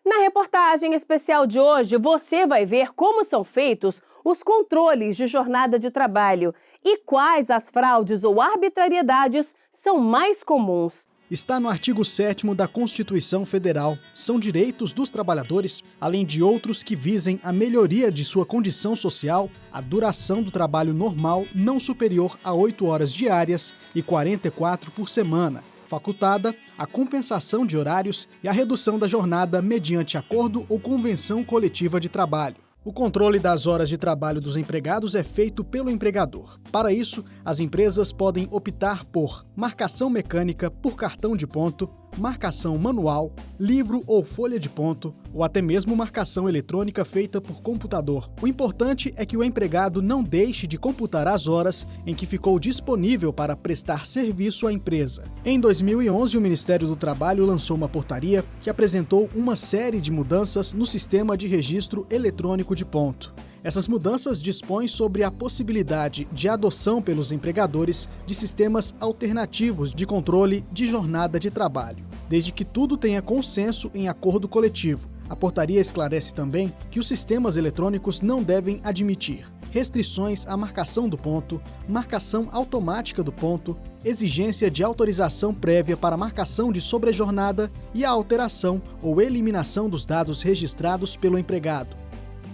Na reportagem especial de hoje, você vai ver como são feitos os controles de jornada de trabalho e quais as fraudes ou arbitrariedades são mais comuns. Está no artigo 7º da Constituição Federal. São direitos dos trabalhadores, além de outros que visem a melhoria de sua condição social, a duração do trabalho normal não superior a 8 horas diárias e 44 por semana, facultada a compensação de horários e a redução da jornada mediante acordo ou convenção coletiva de trabalho. O controle das horas de trabalho dos empregados é feito pelo empregador. Para isso, as empresas podem optar por marcação mecânica por cartão de ponto, marcação manual, livro ou folha de ponto, ou até mesmo marcação eletrônica feita por computador. O importante é que o empregado não deixe de computar as horas em que ficou disponível para prestar serviço à empresa. Em 2011, o Ministério do Trabalho lançou uma portaria que apresentou uma série de mudanças no sistema de registro eletrônico de ponto. Essas mudanças dispõem sobre a possibilidade de adoção pelos empregadores de sistemas alternativos de controle de jornada de trabalho, desde que tudo tenha consenso em acordo coletivo. A portaria esclarece também que os sistemas eletrônicos não devem admitir restrições à marcação do ponto, marcação automática do ponto, exigência de autorização prévia para marcação de sobrejornada e a alteração ou eliminação dos dados registrados pelo empregado.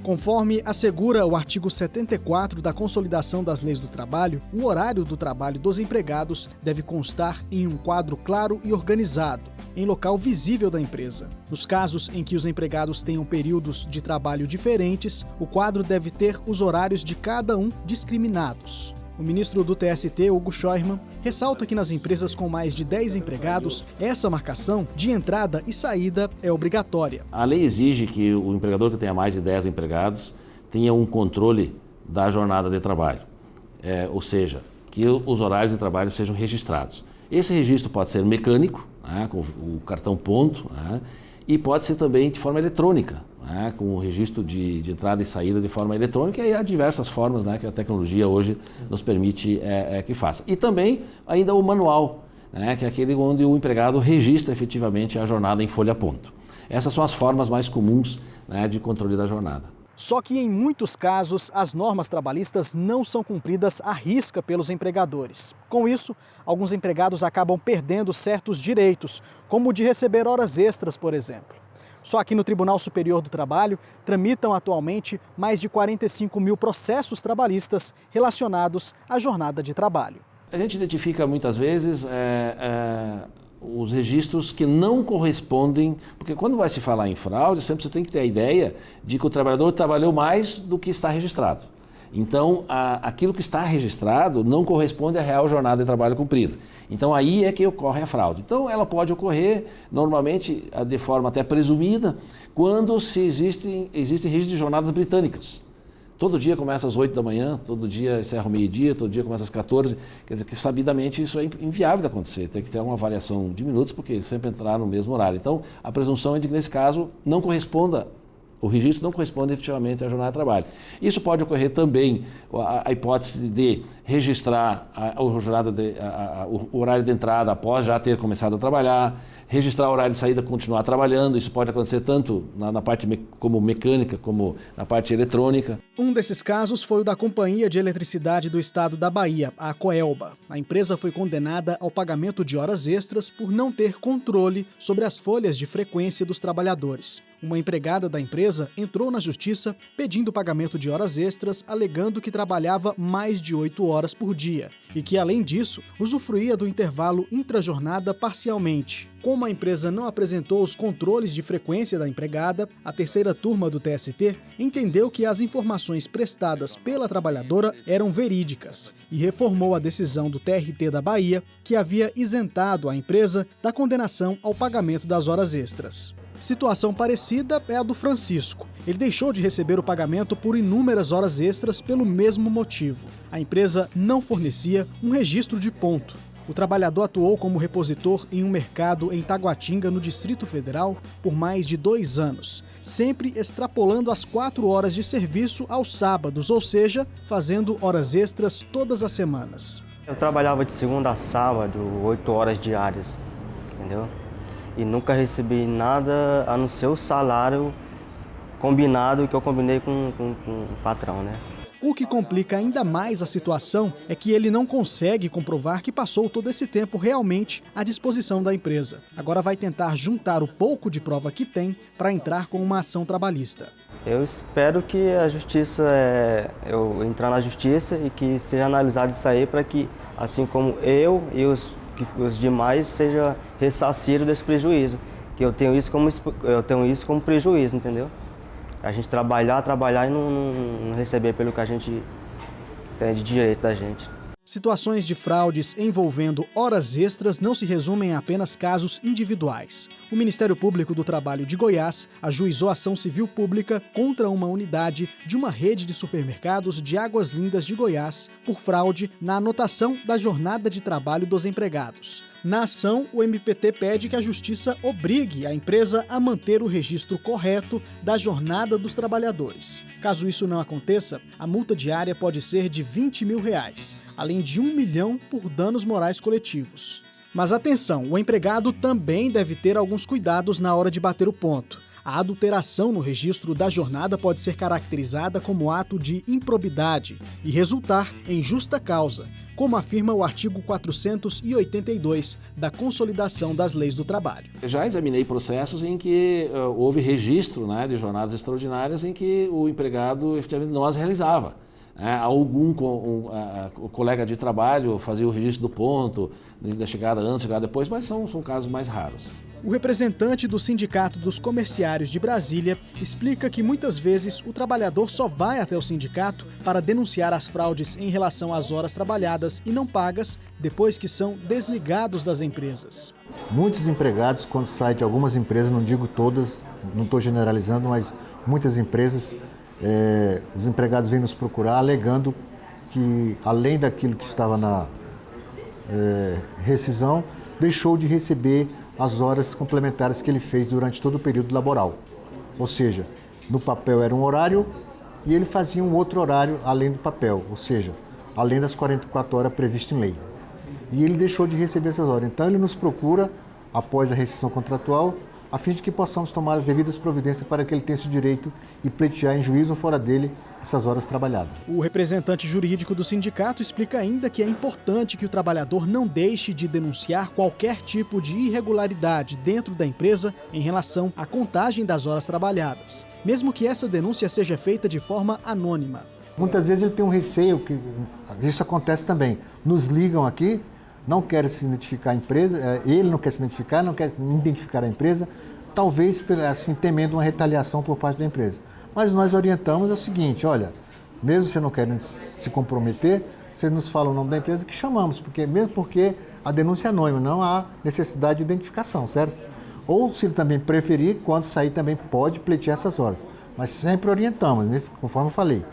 Conforme assegura o artigo 74 da Consolidação das Leis do Trabalho, o horário do trabalho dos empregados deve constar em um quadro claro e organizado, em local visível da empresa. Nos casos em que os empregados tenham períodos de trabalho diferentes, o quadro deve ter os horários de cada um discriminados. O ministro do TST, Hugo Scheuermann, ressalta que nas empresas com mais de 10 empregados, essa marcação de entrada e saída é obrigatória. A lei exige que o empregador que tenha mais de 10 empregados tenha um controle da jornada de trabalho, ou seja, que os horários de trabalho sejam registrados. Esse registro pode ser mecânico, com o cartão ponto, e pode ser também de forma eletrônica, com o registro de entrada e saída de forma eletrônica, e há diversas formas que a tecnologia hoje nos permite que faça. E também ainda o manual, que é aquele onde o empregado registra efetivamente a jornada em folha ponto. Essas são as formas mais comuns de controle da jornada. Só que em muitos casos, as normas trabalhistas não são cumpridas à risca pelos empregadores. Com isso, alguns empregados acabam perdendo certos direitos, como o de receber horas extras, por exemplo. Só aqui no Tribunal Superior do Trabalho, tramitam atualmente mais de 45 mil processos trabalhistas relacionados à jornada de trabalho. A gente identifica muitas vezes os registros que não correspondem, porque quando vai se falar em fraude, sempre você tem que ter a ideia de que o trabalhador trabalhou mais do que está registrado. Então, aquilo que está registrado não corresponde à real jornada de trabalho cumprida. Então, aí é que ocorre a fraude. Então, ela pode ocorrer, normalmente, de forma até presumida, quando existem registros de jornadas britânicas. Todo dia começa às 8 da manhã, todo dia encerra ao meio-dia, todo dia começa às 14. Quer dizer que, sabidamente, isso é inviável de acontecer. Tem que ter uma variação de minutos, porque sempre entrar no mesmo horário. Então, a presunção é de que, nesse caso, o registro não corresponde efetivamente à jornada de trabalho. Isso pode ocorrer também, a hipótese de registrar o horário de entrada após já ter começado a trabalhar, registrar o horário de saída e continuar trabalhando. Isso pode acontecer tanto na parte como mecânica, como na parte eletrônica. Um desses casos foi o da Companhia de Eletricidade do Estado da Bahia, a Coelba. A empresa foi condenada ao pagamento de horas extras por não ter controle sobre as folhas de frequência dos trabalhadores. Uma empregada da empresa entrou na justiça pedindo o pagamento de horas extras, alegando que trabalhava mais de 8 horas por dia e que, além disso, usufruía do intervalo intrajornada parcialmente. Como a empresa não apresentou os controles de frequência da empregada, a terceira turma do TST entendeu que as informações prestadas pela trabalhadora eram verídicas e reformou a decisão do TRT da Bahia, que havia isentado a empresa da condenação ao pagamento das horas extras. Situação parecida é a do Francisco. Ele deixou de receber o pagamento por inúmeras horas extras pelo mesmo motivo. A empresa não fornecia um registro de ponto. O trabalhador atuou como repositor em um mercado em Taguatinga, no Distrito Federal, por mais de 2 anos, sempre extrapolando as 4 horas de serviço aos sábados, ou seja, fazendo horas extras todas as semanas. Eu trabalhava de segunda a sábado, 8 horas diárias, entendeu? e nunca recebi nada a não ser o salário combinado que eu combinei com o patrão, né? O que complica ainda mais a situação é que ele não consegue comprovar que passou todo esse tempo realmente à disposição da empresa. Agora vai tentar juntar o pouco de prova que tem para entrar com uma ação trabalhista. Eu espero que a justiça, eu entrar na justiça e que seja analisado isso aí para que, assim como eu e os demais, seja ressarcido desse prejuízo. Que eu tenho isso como prejuízo, entendeu? A gente trabalhar e não receber pelo que a gente tem de direito da gente. Situações de fraudes envolvendo horas extras não se resumem a apenas casos individuais. O Ministério Público do Trabalho de Goiás ajuizou ação civil pública contra uma unidade de uma rede de supermercados de Águas Lindas de Goiás por fraude na anotação da jornada de trabalho dos empregados. Na ação, o MPT pede que a Justiça obrigue a empresa a manter o registro correto da jornada dos trabalhadores. Caso isso não aconteça, a multa diária pode ser de R$20 mil, além de R$1 milhão por danos morais coletivos. Mas atenção, o empregado também deve ter alguns cuidados na hora de bater o ponto. A adulteração no registro da jornada pode ser caracterizada como ato de improbidade e resultar em justa causa, como afirma o artigo 482 da Consolidação das Leis do Trabalho. Eu já examinei processos em que houve registro, né, de jornadas extraordinárias em que o empregado efetivamente não as realizava. O colega de trabalho fazia o registro do ponto, da chegada antes, chegada depois, mas são casos mais raros. O representante do Sindicato dos Comerciários de Brasília explica que muitas vezes o trabalhador só vai até o sindicato para denunciar as fraudes em relação às horas trabalhadas e não pagas depois que são desligados das empresas. Muitos empregados, quando saem de algumas empresas, não digo todas, não estou generalizando, mas muitas empresas, os empregados vêm nos procurar alegando que, além daquilo que estava na rescisão, deixou de receber as horas complementares que ele fez durante todo o período laboral. Ou seja, no papel era um horário e ele fazia um outro horário além do papel, ou seja, além das 44 horas previstas em lei. E ele deixou de receber essas horas. Então ele nos procura, após a rescisão contratual, a fim de que possamos tomar as devidas providências para que ele tenha esse direito e pleitear em juízo ou fora dele essas horas trabalhadas. O representante jurídico do sindicato explica ainda que é importante que o trabalhador não deixe de denunciar qualquer tipo de irregularidade dentro da empresa em relação à contagem das horas trabalhadas, mesmo que essa denúncia seja feita de forma anônima. Muitas vezes ele tem um receio, que isso acontece também. Nos ligam aqui, não querem se identificar a empresa, ele não quer se identificar, não quer identificar a empresa, talvez assim, temendo uma retaliação por parte da empresa. Mas nós orientamos o seguinte, olha, mesmo você não querendo se comprometer, você nos fala o nome da empresa que chamamos, mesmo porque a denúncia é anônima, não há necessidade de identificação, certo? Ou, se ele também preferir, quando sair também pode pleitear essas horas. Mas sempre orientamos, conforme eu falei,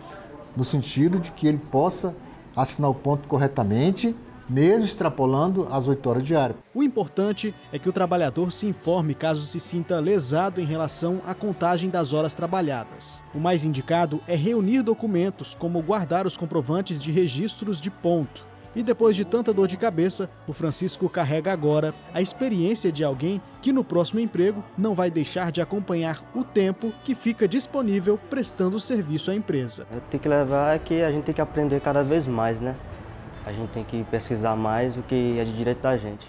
no sentido de que ele possa assinar o ponto corretamente, mesmo extrapolando as 8 horas diárias. O importante é que o trabalhador se informe caso se sinta lesado em relação à contagem das horas trabalhadas. O mais indicado é reunir documentos, como guardar os comprovantes de registros de ponto. E depois de tanta dor de cabeça, o Francisco carrega agora a experiência de alguém que no próximo emprego não vai deixar de acompanhar o tempo que fica disponível prestando serviço à empresa. Tem que levar que a gente tem que aprender cada vez mais, né? A gente tem que pesquisar mais o que é de direito da gente.